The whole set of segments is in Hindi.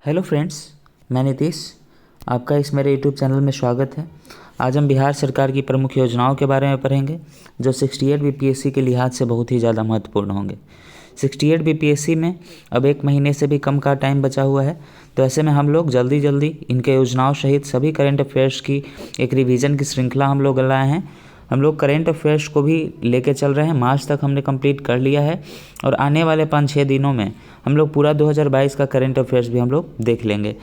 हेलो फ्रेंड्स, मैं नीतीश। आपका इस मेरे यूट्यूब चैनल में स्वागत है। आज हम बिहार सरकार की प्रमुख योजनाओं के बारे में पढ़ेंगे जो 68 बीपीएससी के लिहाज से बहुत ही ज़्यादा महत्वपूर्ण होंगे। 68 बीपीएससी में अब 1 महीने से भी कम का टाइम बचा हुआ है, तो ऐसे में हम लोग जल्दी जल्दी इनके योजनाओं सहित सभी करेंट अफेयर्स की एक रिवीजन की श्रृंखला हम लोग लाए हैं। हम लोग करेंट अफेयर्स को भी लेके चल रहे हैं। मार्च तक हमने कंप्लीट कर लिया है और आने वाले 5-6 दिनों में हम लोग पूरा 2022 का करेंट अफेयर्स भी हम लोग देख लेंगे।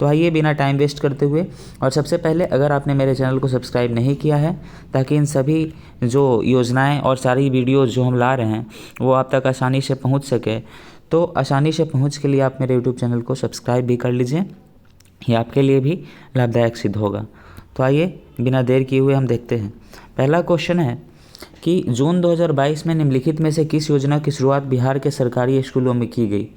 तो आइए बिना टाइम वेस्ट करते हुए, और सबसे पहले अगर आपने मेरे चैनल को सब्सक्राइब नहीं किया है ताकि इन सभी जो योजनाएं और सारी वीडियोज़ जो हम ला रहे हैं वो आप तक आसानी से पहुंच सके, तो आसानी से पहुंच के लिए आप मेरे यूट्यूब चैनल को सब्सक्राइब भी कर लीजिए। ये आपके लिए भी लाभदायक सिद्ध होगा। तो आइए बिना देर किए हुए हम देखते हैं। पहला क्वेश्चन है कि जून 2022 में निम्नलिखित में से किस योजना की शुरुआत बिहार के सरकारी स्कूलों में की गई?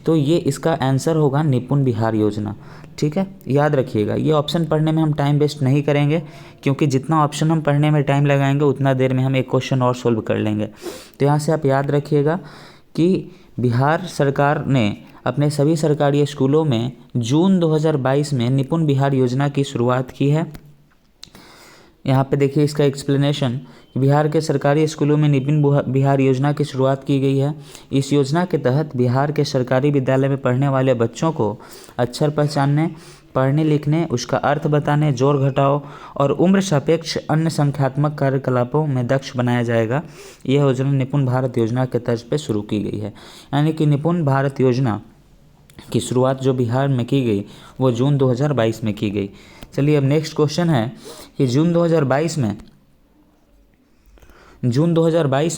तो ये इसका आंसर होगा निपुण बिहार योजना। ठीक है, याद रखिएगा। ये ऑप्शन पढ़ने में हम टाइम वेस्ट नहीं करेंगे, क्योंकि जितना ऑप्शन हम पढ़ने में टाइम लगाएंगे उतना देर में हम एक क्वेश्चन और सोल्व कर लेंगे। तो यहाँ से आप याद रखिएगा कि बिहार सरकार ने अपने सभी सरकारी स्कूलों में जून 2022 में निपुण बिहार योजना की शुरुआत की है। यहाँ पे देखिए इसका एक्सप्लेनेशन, बिहार के सरकारी स्कूलों में निपुण बिहार योजना की शुरुआत की गई है। इस योजना के तहत बिहार के सरकारी विद्यालय में पढ़ने वाले बच्चों को अक्षर पहचानने, पढ़ने लिखने, उसका अर्थ बताने, जोड़ घटाव और उम्र सापेक्ष अन्य संख्यात्मक कार्यकलापों में दक्ष बनाया जाएगा। यह योजना निपुण भारत योजना के तर्ज पर शुरू की गई है। यानी कि निपुण भारत योजना की शुरुआत जो बिहार में की गई वो जून 2022 में की गई। चलिए अब नेक्स्ट क्वेश्चन है कि जून 2022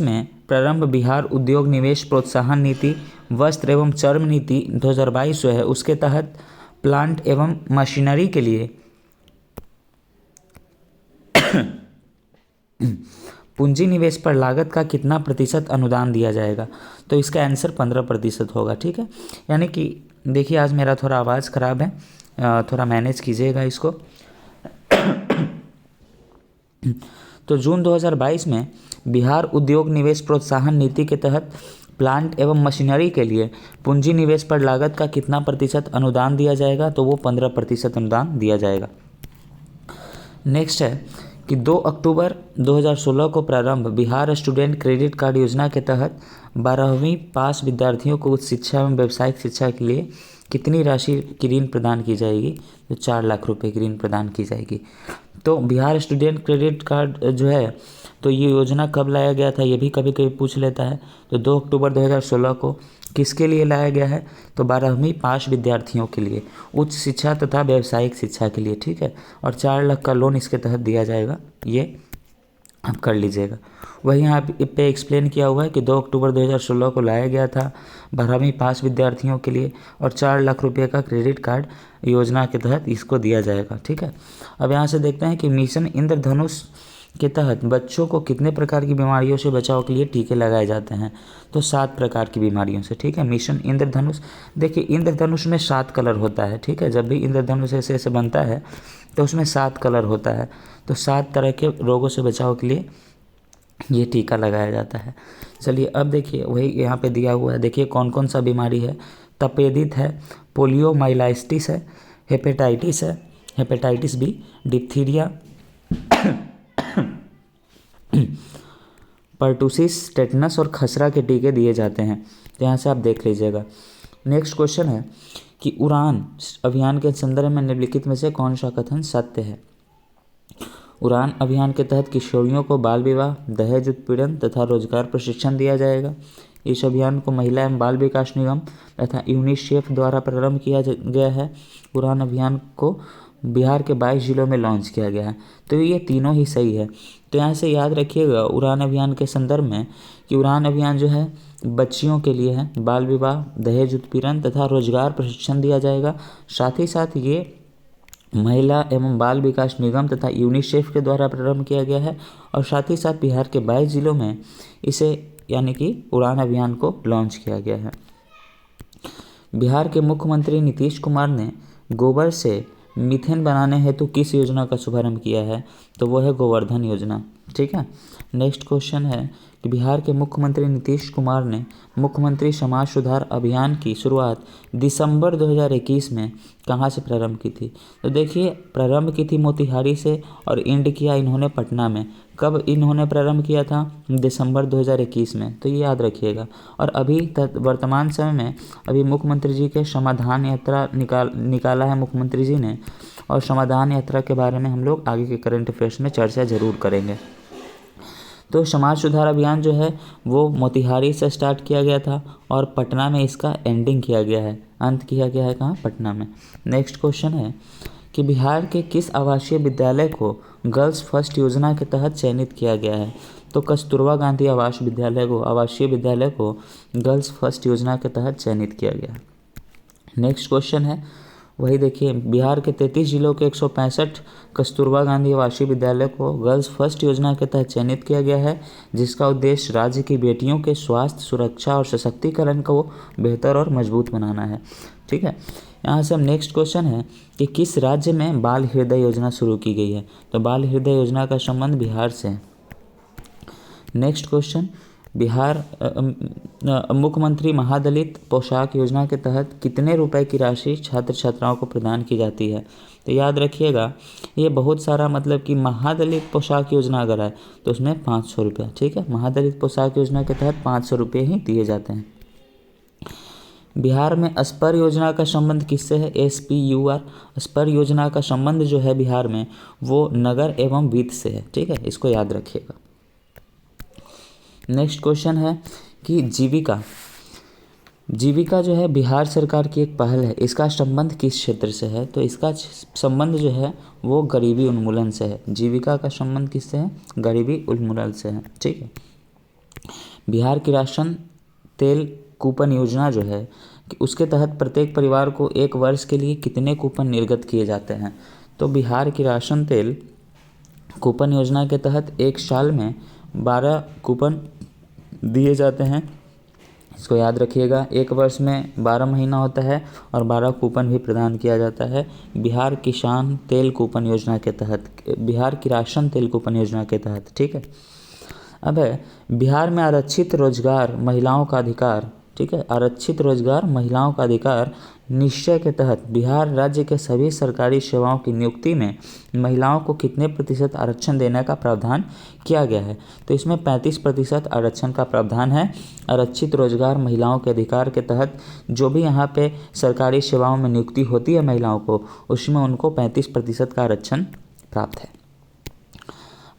में प्रारंभ बिहार उद्योग निवेश प्रोत्साहन नीति, वस्त्र एवं चर्म नीति 2022 जो है उसके तहत प्लांट एवं मशीनरी के लिए पूंजी निवेश पर लागत का कितना प्रतिशत अनुदान दिया जाएगा? तो इसका आंसर 15% होगा। ठीक है, यानी कि देखिए आज मेरा थोड़ा आवाज़ ख़राब है, थोड़ा मैनेज कीजिएगा इसको। तो जून 2022 में बिहार उद्योग निवेश प्रोत्साहन नीति के तहत प्लांट एवं मशीनरी के लिए पूंजी निवेश पर लागत का कितना प्रतिशत अनुदान दिया जाएगा? तो वो 15% अनुदान दिया जाएगा। नेक्स्ट है कि 2 अक्टूबर 2016 को प्रारंभ बिहार स्टूडेंट क्रेडिट कार्ड योजना के तहत 12वीं पास विद्यार्थियों को उच्च शिक्षा एवं व्यावसायिक शिक्षा के लिए कितनी राशि की ऋण प्रदान की जाएगी? तो 4 लाख रुपए की ऋण प्रदान की जाएगी। तो बिहार स्टूडेंट क्रेडिट कार्ड जो है, तो ये योजना कब लाया गया था ये भी कभी कभी पूछ लेता है। तो 2 अक्टूबर 2016 को किसके लिए लाया गया है? तो 12वीं पास विद्यार्थियों के लिए, उच्च शिक्षा तथा व्यावसायिक शिक्षा के लिए। ठीक है, और 4 लाख का लोन इसके तहत दिया जाएगा, ये आप कर लीजिएगा। वही यहाँ पे एक्सप्लेन किया हुआ है कि 2 अक्टूबर 2016 को लाया गया था 12वीं पास विद्यार्थियों के लिए, और 4 लाख रुपये का क्रेडिट कार्ड योजना के तहत इसको दिया जाएगा। ठीक है, अब यहाँ से देखते हैं कि मिशन इंद्रधनुष के तहत बच्चों को कितने प्रकार की बीमारियों से बचाव के लिए टीके लगाए जाते हैं? तो 7 प्रकार की बीमारियों से। ठीक है, मिशन इंद्रधनुष, देखिए इंद्रधनुष में 7 कलर होता है। ठीक है, जब भी इंद्रधनुष ऐसे ऐसे बनता है तो उसमें 7 कलर होता है। तो 7 तरह के रोगों से बचाव के लिए ये टीका लगाया जाता है। चलिए अब देखिए वही यहाँ पे दिया हुआ है, देखिए कौन कौन सा बीमारी है। तपेदिक है, पोलियोमाइलाइटिस है, हेपेटाइटिस है, hepatitis B, diphtheria, pertussis, tetanus और खसरा के टीके दिए जाते हैं। तो यहाँ से आप देख लीजिएगा। नेक्स्ट क्वेश्चन है कि उड़ान अभियान के संदर्भ में निम्नलिखित में से कौन सा कथन सत्य है? उड़ान अभियान के तहत किशोरियों को बाल विवाह, दहेज उत्पीड़न तथा रोजगार प्रशिक्षण दिया जाएगा। इस अभियान को महिला एवं बाल विकास निगम तथा यूनिसेफ द्वारा प्रारंभ किया गया है। उड़ान अभियान को बिहार के 22 जिलों में लॉन्च किया गया है। तो ये तीनों ही सही है। तो यहाँ से याद रखिएगा उड़ान अभियान के संदर्भ में कि उड़ान अभियान जो है बच्चियों के लिए है, बाल विवाह, दहेज उत्पीड़न तथा रोजगार प्रशिक्षण दिया जाएगा। साथ ही साथ ये महिला एवं बाल विकास निगम तथा यूनिसेफ के द्वारा प्रारंभ किया गया है, और साथ ही साथ बिहार के 22 जिलों में इसे यानी कि उड़ान अभियान को लॉन्च किया गया है। बिहार के मुख्यमंत्री नीतीश कुमार ने गोबर से मीथेन बनाने हेतु किस योजना का शुभारंभ किया है? तो वो है गोवर्धन योजना। ठीक है, नेक्स्ट क्वेश्चन है कि बिहार के मुख्यमंत्री नीतीश कुमार ने मुख्यमंत्री समाज सुधार अभियान की शुरुआत दिसंबर 2021 में कहाँ से प्रारंभ की थी? तो देखिए, प्रारंभ की थी मोतिहारी से और एंड किया इन्होंने पटना में। कब इन्होंने प्रारंभ किया था? दिसंबर 2021 में, तो ये याद रखिएगा। और अभी वर्तमान समय में अभी मुख्यमंत्री जी के समाधान यात्रा निकाला है मुख्यमंत्री जी ने, और समाधान यात्रा के बारे में हम लोग आगे के करंट अफेयर्स में चर्चा जरूर करेंगे। तो समाज सुधार अभियान जो है वो मोतिहारी से स्टार्ट किया गया था और पटना में इसका एंडिंग किया गया है, अंत किया गया है कहाँ? पटना में। नेक्स्ट क्वेश्चन है कि बिहार के किस आवासीय विद्यालय को गर्ल्स फर्स्ट योजना के तहत चयनित किया गया है? तो कस्तूरबा गांधी आवासीय विद्यालय को गर्ल्स फर्स्ट योजना के तहत चयनित किया गया है। नेक्स्ट क्वेश्चन है, वही देखिए, बिहार के 33 जिलों के 165 कस्तूरबा गांधी आवासीय विद्यालय को गर्ल्स फर्स्ट योजना के तहत चयनित किया गया है, जिसका उद्देश्य राज्य की बेटियों के स्वास्थ्य, सुरक्षा और सशक्तिकरण को बेहतर और मजबूत बनाना है। ठीक है, यहाँ से हम नेक्स्ट क्वेश्चन है कि किस राज्य में बाल हृदय योजना शुरू की गई है? तो बाल हृदय योजना का संबंध बिहार से है। नेक्स्ट क्वेश्चन, बिहार मुख्यमंत्री महादलित पोशाक योजना के तहत कितने रुपए की राशि छात्र छात्राओं को प्रदान की जाती है? तो याद रखिएगा, ये बहुत सारा मतलब कि महादलित पोशाक योजना अगर है तो उसमें 500 रुपये। ठीक है, महादलित पोशाक योजना के तहत 500 रुपये ही दिए जाते हैं। बिहार में स्पर योजना का संबंध किससे है? SPUR स्पर योजना का संबंध जो है बिहार में वो नगर एवं वित्त से है। ठीक है, इसको याद रखिएगा। नेक्स्ट क्वेश्चन है कि जीविका जो है बिहार सरकार की एक पहल है, इसका संबंध किस क्षेत्र से है? तो इसका संबंध जो है वो गरीबी उन्मूलन से है। जीविका का संबंध किससे है? गरीबी उन्मूलन से है। ठीक है, बिहार की राशन तेल कूपन योजना जो है कि उसके तहत प्रत्येक परिवार को 1 वर्ष के लिए कितने कूपन निर्गत किए जाते हैं? तो बिहार की राशन तेल कूपन योजना के तहत 1 साल में 12 कूपन दिए जाते हैं। इसको याद रखिएगा, 1 वर्ष में 12 महीना होता है और 12 कूपन भी प्रदान किया जाता है बिहार किसान तेल कूपन योजना के तहत, बिहार की राशन तेल कूपन योजना के तहत। ठीक है, अब है बिहार में आरक्षित रोजगार महिलाओं का अधिकार। ठीक है, आरक्षित रोजगार महिलाओं का अधिकार निश्चय के तहत बिहार राज्य के सभी सरकारी सेवाओं की नियुक्ति में महिलाओं को कितने प्रतिशत आरक्षण देने का प्रावधान किया गया है? तो इसमें 35% आरक्षण का प्रावधान है। आरक्षित रोजगार महिलाओं के अधिकार के तहत जो भी यहाँ पे सरकारी सेवाओं में नियुक्ति होती है महिलाओं को, उसमें उनको 35% का आरक्षण प्राप्त है।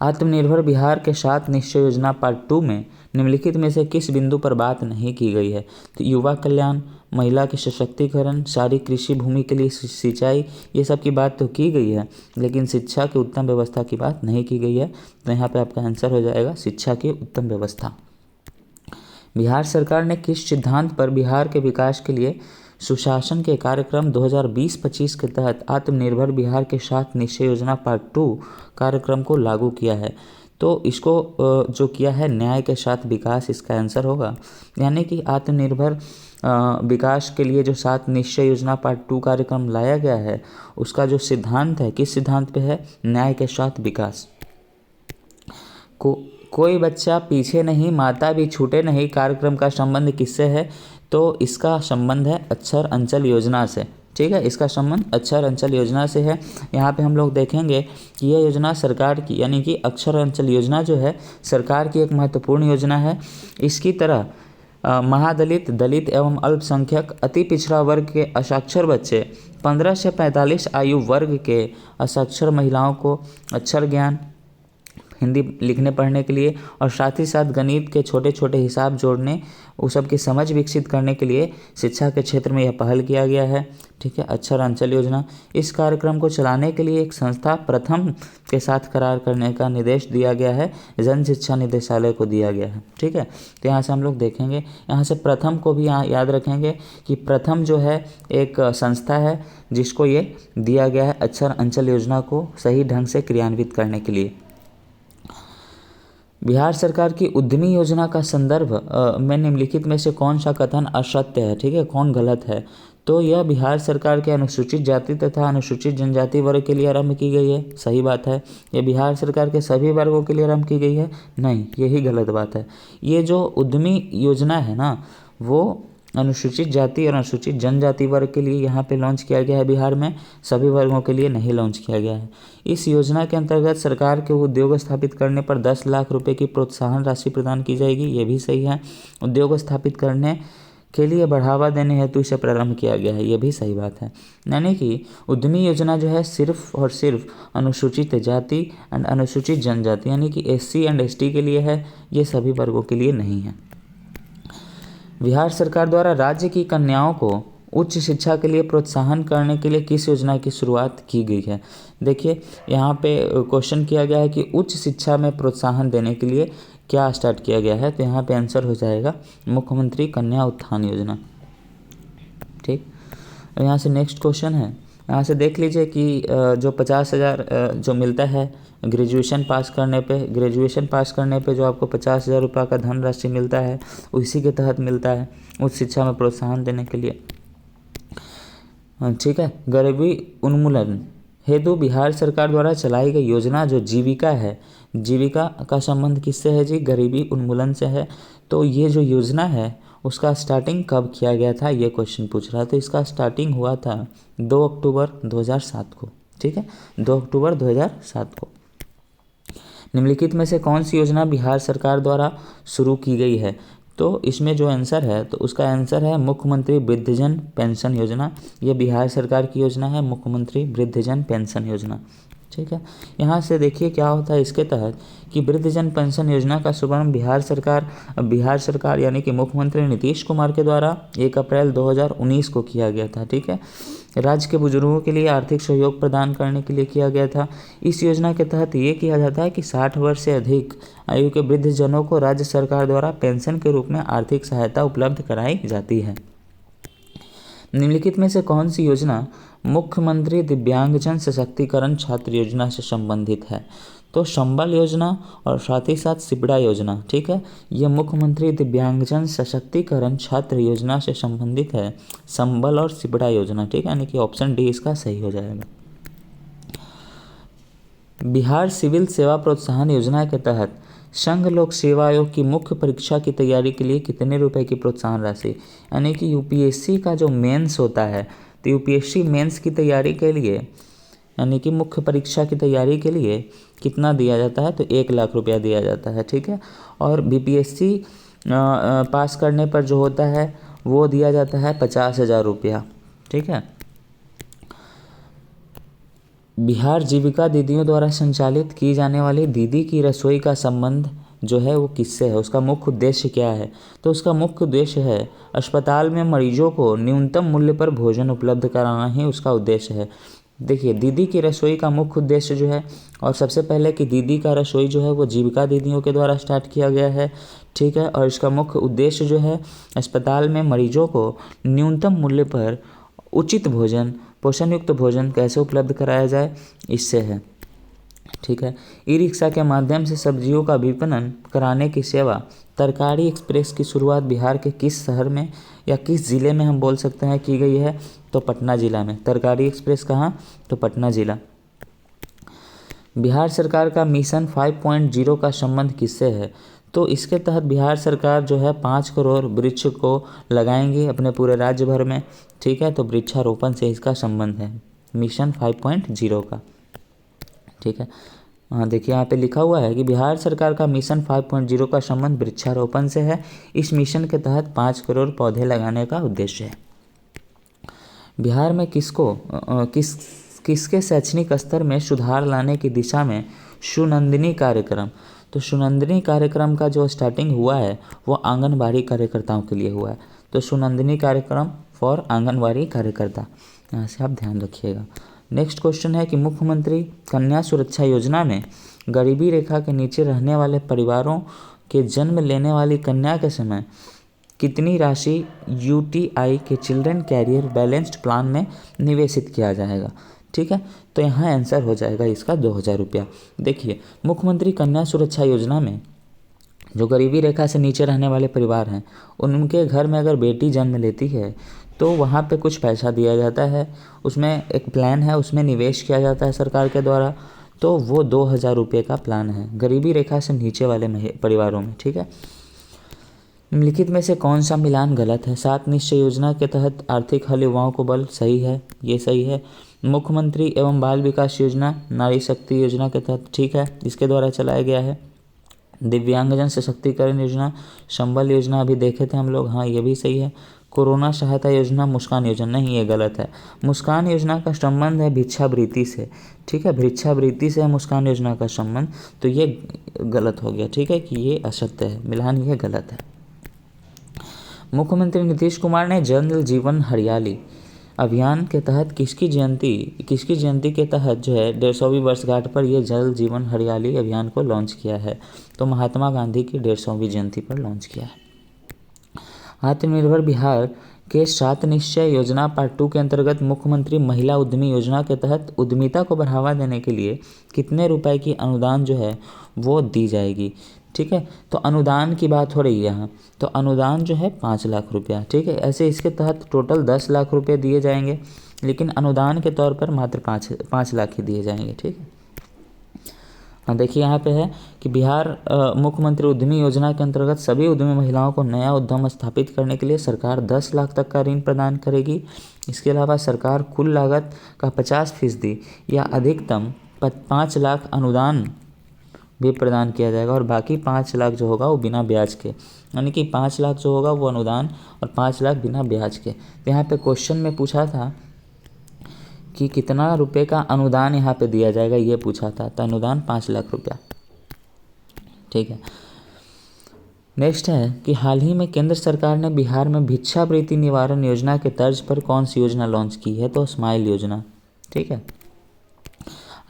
आत्मनिर्भर बिहार के 7 निश्चय योजना पार्ट 2 में निम्नलिखित में से किस बिंदु पर बात नहीं की गई है? तो युवा कल्याण, महिला के सशक्तिकरण, सारी कृषि भूमि के लिए सिंचाई, ये सब की बात तो की गई है, लेकिन शिक्षा की उत्तम व्यवस्था की बात नहीं की गई है। तो यहाँ पे आपका आंसर हो जाएगा शिक्षा की उत्तम व्यवस्था। बिहार सरकार ने किस सिद्धांत पर बिहार के विकास के लिए सुशासन के कार्यक्रम 2020-25 के तहत आत्मनिर्भर बिहार के 7 निश्चय योजना पार्ट 2 कार्यक्रम को लागू किया है? तो इसको जो किया है न्याय के साथ विकास, इसका आंसर होगा। यानी कि आत्मनिर्भर विकास के लिए जो 7 निश्चय योजना पार्ट 2 कार्यक्रम लाया गया है, उसका जो सिद्धांत है, किस सिद्धांत पे है? न्याय के साथ विकास। कोई बच्चा पीछे नहीं, माता भी छूटे नहीं कार्यक्रम का संबंध किससे है? तो इसका संबंध है अक्षर अंचल योजना से। ठीक है, इसका संबंध अक्षर अंचल योजना से है। यहाँ पे हम लोग देखेंगे कि यह योजना सरकार की, यानी कि अक्षर अंचल योजना जो है सरकार की एक महत्वपूर्ण योजना है। इसकी तरह महादलित, दलित एवं अल्पसंख्यक, अति पिछड़ा वर्ग के असाक्षर बच्चे, 15 से 45 आयु वर्ग के असाक्षर महिलाओं को अक्षर ज्ञान, हिंदी लिखने पढ़ने के लिए और साथ ही साथ गणित के छोटे छोटे हिसाब जोड़ने, उस सब की समझ विकसित करने के लिए शिक्षा के क्षेत्र में यह पहल किया गया है। ठीक है, अक्षर अंचल योजना। इस कार्यक्रम को चलाने के लिए एक संस्था प्रथम के साथ करार करने का निर्देश दिया गया है, जन शिक्षा निदेशालय को दिया गया है। ठीक है, तो यहाँ से हम लोग देखेंगे, यहाँ से प्रथम को भी यहाँ याद रखेंगे कि प्रथम जो है एक संस्था है जिसको ये दिया गया है अक्षर अंचल योजना को सही ढंग से क्रियान्वित करने के लिए। बिहार सरकार की उद्यमी योजना का संदर्भ में निम्नलिखित में से कौन सा कथन असत्य है? ठीक है, कौन गलत है? तो यह बिहार सरकार के अनुसूचित जाति तथा अनुसूचित जनजाति वर्ग के लिए आरंभ की गई है। सही बात है। ये बिहार सरकार के सभी वर्गों के लिए आरंभ की गई है? नहीं, यही गलत बात है। ये जो उद्यमी योजना है ना, वो अनुसूचित जाति और अनुसूचित जनजाति वर्ग के लिए यहाँ पे लॉन्च किया गया है बिहार में, सभी वर्गों के लिए नहीं लॉन्च किया गया है। इस योजना के अंतर्गत सरकार के उद्योग स्थापित करने पर 10 लाख रुपए की प्रोत्साहन राशि प्रदान की जाएगी। ये भी सही है। उद्योग स्थापित करने के लिए बढ़ावा देने हेतु इसे प्रारंभ किया गया है, ये भी सही बात है। यानी कि उद्यमी योजना जो है सिर्फ और सिर्फ अनुसूचित जाति एंड अनुसूचित जनजाति यानी कि SC एंड ST के लिए है, ये सभी वर्गों के लिए नहीं है। बिहार सरकार द्वारा राज्य की कन्याओं को उच्च शिक्षा के लिए प्रोत्साहन करने के लिए किस योजना की शुरुआत की गई है? देखिए यहाँ पे क्वेश्चन किया गया है कि उच्च शिक्षा में प्रोत्साहन देने के लिए क्या स्टार्ट किया गया है, तो यहाँ पे आंसर हो जाएगा मुख्यमंत्री कन्या उत्थान योजना। ठीक, यहाँ से नेक्स्ट क्वेश्चन है, यहाँ से देख लीजिए कि जो 50,000 जो मिलता है ग्रेजुएशन पास करने पे जो आपको 50,000 रुपये का धनराशि मिलता है, उसी के तहत मिलता है उच्च शिक्षा में प्रोत्साहन देने के लिए। ठीक है। गरीबी उन्मूलन हेतु बिहार सरकार द्वारा चलाई गई योजना जो जीविका है, जीविका का संबंध किससे है जी? गरीबी उन्मूलन से है। तो ये जो योजना है उसका स्टार्टिंग कब किया गया था, ये क्वेश्चन पूछ रहा है। तो इसका स्टार्टिंग हुआ था 2 अक्टूबर 2007 को। ठीक है, 2 अक्टूबर 2007 को। निम्नलिखित में से कौन सी योजना बिहार सरकार द्वारा शुरू की गई है? तो इसमें जो आंसर है, तो उसका आंसर है मुख्यमंत्री वृद्धजन पेंशन योजना। ये बिहार सरकार की योजना है, मुख्यमंत्री वृद्धजन पेंशन योजना। ठीक है, यहाँ से देखिए क्या होता है इसके तहत कि वृद्धजन पेंशन योजना का शुभारंभ बिहार सरकार यानी कि मुख्यमंत्री नीतीश कुमार के द्वारा 1 अप्रैल 2019 को किया गया था। ठीक है, राज्य के बुजुर्गों के लिए आर्थिक सहयोग प्रदान करने के लिए किया गया था। इस योजना के तहत ये किया जाता है कि 60 वर्ष से अधिक आयु के वृद्धजनों को राज्य सरकार द्वारा पेंशन के रूप में आर्थिक सहायता उपलब्ध कराई जाती है। निम्नलिखित में से कौन सी योजना मुख्यमंत्री दिव्यांगजन सशक्तिकरण छात्र योजना से संबंधित है? तो संबल योजना और साथ ही साथ सिपड़ा योजना। ठीक है, यह मुख्यमंत्री दिव्यांगजन सशक्तिकरण छात्र योजना से संबंधित है, संबल और सिपड़ा योजना। ठीक है, यानी कि ऑप्शन डी इसका सही हो जाएगा। बिहार सिविल सेवा प्रोत्साहन योजना के तहत संघ लोक सेवा आयोग की मुख्य परीक्षा की तैयारी के लिए कितने रुपए की प्रोत्साहन राशि, यानी कि UPSC का जो मेंस होता है, तो UPSC मेंस की तैयारी के लिए यानी कि मुख्य परीक्षा की तैयारी के लिए कितना दिया जाता है? तो 1 लाख रुपया दिया जाता है। ठीक है, और BPSC पास करने पर जो होता है वो दिया जाता है 50,000 रुपया। ठीक है, बिहार जीविका दीदियों द्वारा संचालित की जाने वाली दीदी की रसोई का संबंध जो है वो किससे है? उसका मुख्य उद्देश्य क्या है? तो उसका मुख्य उद्देश्य है अस्पताल में मरीजों को न्यूनतम मूल्य पर भोजन उपलब्ध कराना ही उसका उद्देश्य है। देखिए, दीदी की रसोई का मुख्य उद्देश्य जो है, और सबसे पहले कि दीदी का रसोई जो है वो जीविका दीदियों के द्वारा स्टार्ट किया गया है। ठीक है, और इसका मुख्य उद्देश्य जो है अस्पताल में मरीजों को न्यूनतम मूल्य पर उचित भोजन, पोषण युक्त भोजन कैसे उपलब्ध कराया जाए, इससे है। ठीक है, ई-रिक्शा के माध्यम से सब्जियों का विपणन कराने की सेवा तरकारी एक्सप्रेस की शुरुआत बिहार के किस शहर में या किस ज़िले में हम बोल सकते हैं की गई है? तो पटना ज़िला में। तरकारी एक्सप्रेस कहाँ? तो पटना ज़िला। बिहार सरकार का मिशन 5.0 का संबंध किससे है? तो इसके तहत बिहार सरकार जो है 5 करोड़ वृक्ष को लगाएंगे अपने पूरे राज्य भर में। ठीक है, तो वृक्षारोपण से इसका संबंध है मिशन 5.0 का। ठीक है, हाँ देखिए यहाँ पे लिखा हुआ है कि बिहार सरकार का मिशन 5.0 का संबंध वृक्षारोपण से है। इस मिशन के तहत 5 करोड़ पौधे लगाने का उद्देश्य है। बिहार में किसके शैक्षणिक स्तर में सुधार लाने की दिशा में सुनंदिनी कार्यक्रम, तो सुनंदिनी कार्यक्रम का जो स्टार्टिंग हुआ है वो आंगनबाड़ी कार्यकर्ताओं के लिए हुआ है। तो सुनंदिनी कार्यक्रम फॉर आंगनबाड़ी कार्यकर्ता, यहाँ से आप ध्यान रखिएगा। नेक्स्ट क्वेश्चन है कि मुख्यमंत्री कन्या सुरक्षा योजना में गरीबी रेखा के नीचे रहने वाले परिवारों के जन्म लेने वाली कन्या के समय कितनी राशि UTI के चिल्ड्रन कैरियर बैलेंस्ड प्लान में निवेशित किया जाएगा? ठीक है, तो यहाँ आंसर हो जाएगा इसका 2,000 रुपया। देखिए, मुख्यमंत्री कन्या सुरक्षा योजना में जो गरीबी रेखा से नीचे रहने वाले परिवार हैं उनके घर में अगर बेटी जन्म लेती है तो वहाँ पे कुछ पैसा दिया जाता है, उसमें एक प्लान है, उसमें निवेश किया जाता है सरकार के द्वारा। तो वो 2,000 रुपये का प्लान है गरीबी रेखा से नीचे वाले परिवारों में। ठीक है, निम्नलिखित में से कौन सा मिलान गलत है? 7 निश्चय योजना के तहत आर्थिक हल युवाओं को बल, सही है, ये सही है। मुख्यमंत्री एवं बाल विकास योजना नारी शक्ति योजना के तहत, ठीक है, इसके द्वारा चलाया गया है। दिव्यांगजन सशक्तिकरण योजना, संबल योजना अभी देखे थे हम लोग, हाँ ये भी सही है। कोरोना सहायता योजना, मुस्कान योजना, नहीं ये गलत है। मुस्कान योजना का संबंध है भिक्षावृत्ति से। ठीक है, भिक्षावृत्ति से है मुस्कान योजना का संबंध, तो ये गलत हो गया। ठीक है कि ये असत्य है, मिलान ये गलत है। मुख्यमंत्री नीतीश कुमार ने जल जीवन हरियाली अभियान के तहत किसकी जयंती के तहत जो है 150वीं वर्षगांठ पर यह जल जीवन हरियाली अभियान को लॉन्च किया है? तो महात्मा गांधी की 150वीं जयंती पर लॉन्च किया है। आत्मनिर्भर बिहार के 7 निश्चय योजना पार्ट 2 के अंतर्गत मुख्यमंत्री महिला उद्यमी योजना के तहत उद्यमिता को बढ़ावा देने के लिए कितने रुपए की अनुदान जो है वो दी जाएगी? ठीक है, तो अनुदान की बात हो रही है यहाँ, तो अनुदान जो है 5 लाख रुपया। ठीक है, ऐसे इसके तहत टोटल 10 लाख रुपये दिए जाएंगे, लेकिन अनुदान के तौर पर मात्र 5 लाख ही दिए जाएंगे। ठीक है, हाँ देखिए यहाँ पे है कि बिहार मुख्यमंत्री उद्यमी योजना के अंतर्गत सभी उद्यमी महिलाओं को नया उद्यम स्थापित करने के लिए सरकार 10 लाख तक का ऋण प्रदान करेगी। इसके अलावा सरकार कुल लागत का 50% या अधिकतम 5 लाख अनुदान भी प्रदान किया जाएगा, और बाकी 5 लाख जो होगा वो बिना ब्याज के, यानी कि 5 लाख जो होगा वो अनुदान और 5 लाख बिना ब्याज के। तो यहाँ पे क्वेश्चन में पूछा था कि कितना रुपए का अनुदान यहाँ पे दिया जाएगा, ये पूछा था, तो अनुदान 5 लाख रुपया। ठीक है, नेक्स्ट है कि हाल ही में केंद्र सरकार ने बिहार में भिक्षावृत्ति निवारण योजना के तर्ज पर कौन सी योजना लॉन्च की है? तो स्माइल योजना। ठीक है,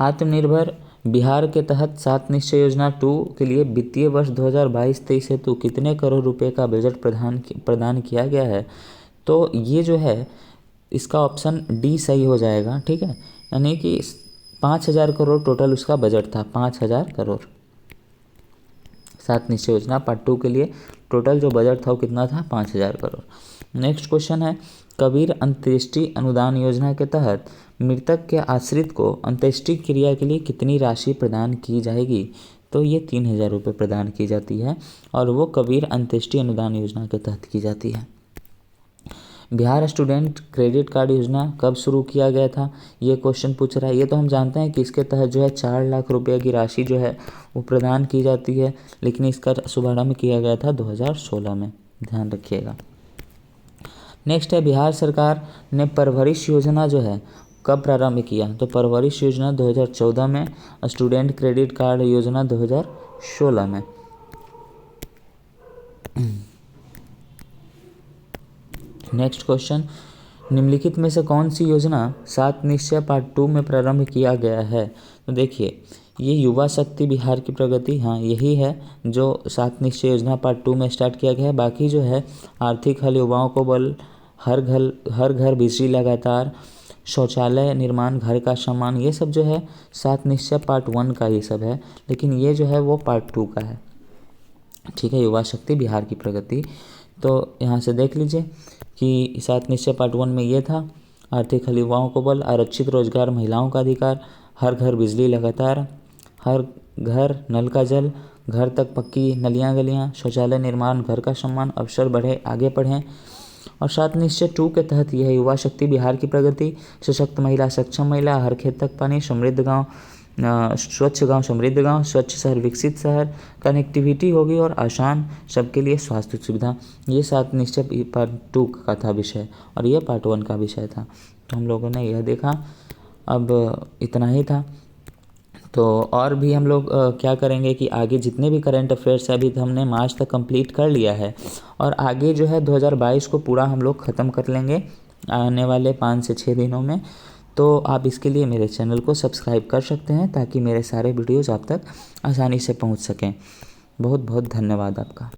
आत्मनिर्भर बिहार के तहत 7 निश्चय योजना 2 के लिए वित्तीय वर्ष 2022-23 हेतु कितने करोड़ रुपए का बजट प्रदान किया गया है? तो ये जो है इसका ऑप्शन डी सही हो जाएगा। ठीक है, यानी कि 5,000 करोड़ टोटल उसका बजट था, 5,000 करोड़। 7 निश्चय योजना पार्ट 2 के लिए टोटल जो बजट था वो कितना था? 5,000 करोड़। नेक्स्ट क्वेश्चन है, कबीर अंत्येष्टि अनुदान योजना के तहत मृतक के आश्रित को अंत्येष्टि क्रिया के लिए कितनी राशि प्रदान की जाएगी? तो ये 3,000 रुपये प्रदान की जाती है, और वो कबीर अंत्येष्टि अनुदान योजना के तहत की जाती है। बिहार स्टूडेंट क्रेडिट कार्ड योजना कब शुरू किया गया था? ये क्वेश्चन पूछ रहा है। ये तो हम जानते हैं कि इसके तहत जो है 4 लाख रुपये की राशि जो है वो प्रदान की जाती है, लेकिन इसका शुभारंभ किया गया था 2016 में, ध्यान रखिएगा। नेक्स्ट है, बिहार सरकार ने परवरिश योजना जो है कब प्रारंभ किया? तो परवरिश योजना 2014 में, स्टूडेंट क्रेडिट कार्ड योजना 2016 में। नेक्स्ट क्वेश्चन, निम्नलिखित में से कौन सी योजना 7 निश्चय पार्ट 2 में प्रारंभ किया गया है? तो देखिए ये युवा शक्ति बिहार की प्रगति, हाँ यही है जो 7 निश्चय योजना पार्ट 2 में स्टार्ट किया गया है। बाकी जो है आर्थिक हल युवाओं को बल, हर घर बिजली लगातार, शौचालय निर्माण, घर का सम्मान, ये सब जो है 7 निश्चय पार्ट 1 का ये सब है, लेकिन ये जो है वो पार्ट 2 का है। ठीक है, युवा शक्ति बिहार की प्रगति। तो यहाँ से देख लीजिए कि 7 निश्चय पार्ट 1 में ये था, आर्थिक हल युवाओं को बल, आरक्षित रोजगार महिलाओं का अधिकार, हर घर बिजली लगातार, हर घर नल का जल, घर तक पक्की नलियाँ गलियाँ, शौचालय निर्माण, घर का सम्मान, अवसर बढ़े आगे पढ़ें। और 7 निश्चय 2 के तहत यह युवा शक्ति बिहार की प्रगति, सशक्त महिला सक्षम महिला, हर खेत तक पानी, समृद्ध गांव, स्वच्छ गांव समृद्ध गांव, स्वच्छ शहर विकसित शहर, कनेक्टिविटी होगी और आसान सबके लिए स्वास्थ्य सुविधा। ये 7 निश्चय पार्ट 2 का था विषय, और ये पार्ट 1 का विषय था। तो हम लोगों ने यह देखा, अब इतना ही था। तो और भी हम लोग क्या करेंगे कि आगे जितने भी करंट अफेयर्स है, अभी तो हमने मार्च तक कंप्लीट कर लिया है, और आगे जो है 2022 को पूरा हम लोग ख़त्म कर लेंगे आने वाले 5 से 6 दिनों में। तो आप इसके लिए मेरे चैनल को सब्सक्राइब कर सकते हैं, ताकि मेरे सारे वीडियोज़ आप तक आसानी से पहुंच सकें। बहुत बहुत धन्यवाद आपका।